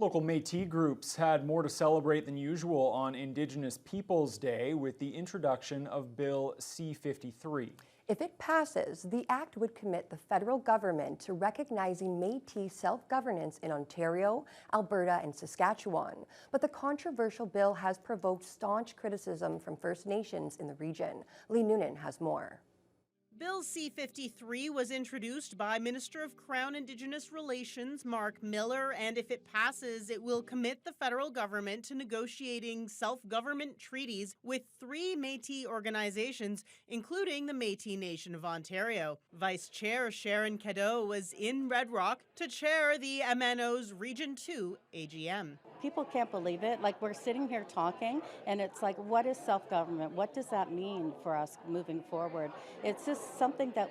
Local Métis groups had more to celebrate than usual on Indigenous Peoples Day with the introduction of Bill C-53. If it passes, the act would commit the federal government to recognizing Métis self-governance in Ontario, Alberta, and Saskatchewan. But the controversial bill has provoked staunch criticism from First Nations in the region. Lee Noonan has more. Bill C-53 was introduced by Minister of Crown Indigenous Relations Mark Miller, and if it passes, it will commit the federal government to negotiating self-government treaties with 3 Métis organizations, including the Métis Nation of Ontario. Vice Chair Sharon Cadeau was in Red Rock to chair the MNO's Region 2 AGM. People can't believe it. Like, we're sitting here talking, and it's like, what is self-government? What does that mean for us moving forward? It's just something that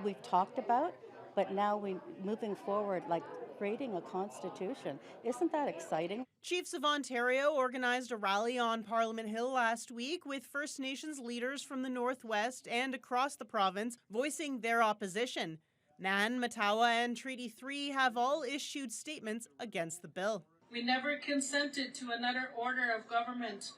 we've talked about, but now moving forward, like creating a constitution. Isn't that exciting? Chiefs of Ontario organized a rally on Parliament Hill last week with First Nations leaders from the Northwest and across the province voicing their opposition. Nan, Matawa, and Treaty 3 have all issued statements against the bill. We never consented to another order of government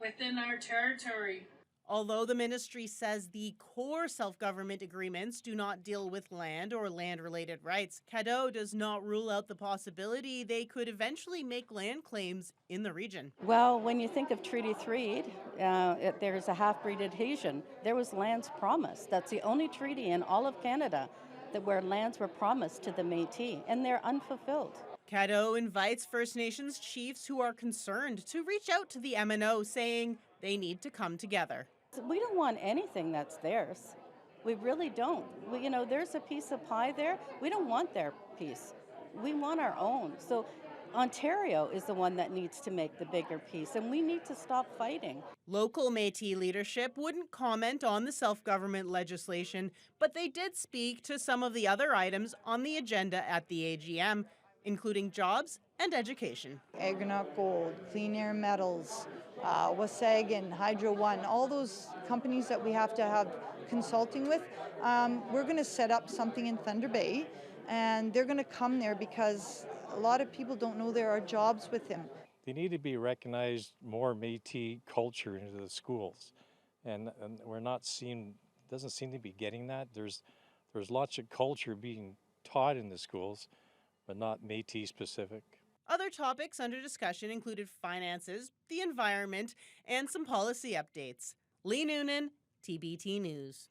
within our territory. Although the ministry says the core self-government agreements do not deal with land or land-related rights, Cadeau does not rule out the possibility they could eventually make land claims in the region. Well, when you think of Treaty 3, there's a half-breed adhesion. There was lands promised. That's the only treaty in all of Canada where lands were promised to the Métis, and they're unfulfilled. Cadeau invites First Nations chiefs who are concerned to reach out to the MNO, saying they need to come together. We don't want anything that's theirs. We really don't. There's a piece of pie there. We don't want their piece. We want our own. So Ontario is the one that needs to make the bigger piece, and we need to stop fighting. Local Métis leadership wouldn't comment on the self-government legislation, but they did speak to some of the other items on the agenda at the AGM, including jobs and education. Argonaut Gold, Clean Air Metals, Wasagan, Hydro One, all those companies that we have to have consulting with. We're going to set up something in Thunder Bay, and they're going to come there because a lot of people don't know there are jobs with them. They need to be recognized more Métis culture into the schools, and we're not seeing, doesn't seem to be getting that. There's lots of culture being taught in the schools, but not Métis specific. Other topics under discussion included finances, the environment, and some policy updates. Lee Noonan, TBT News.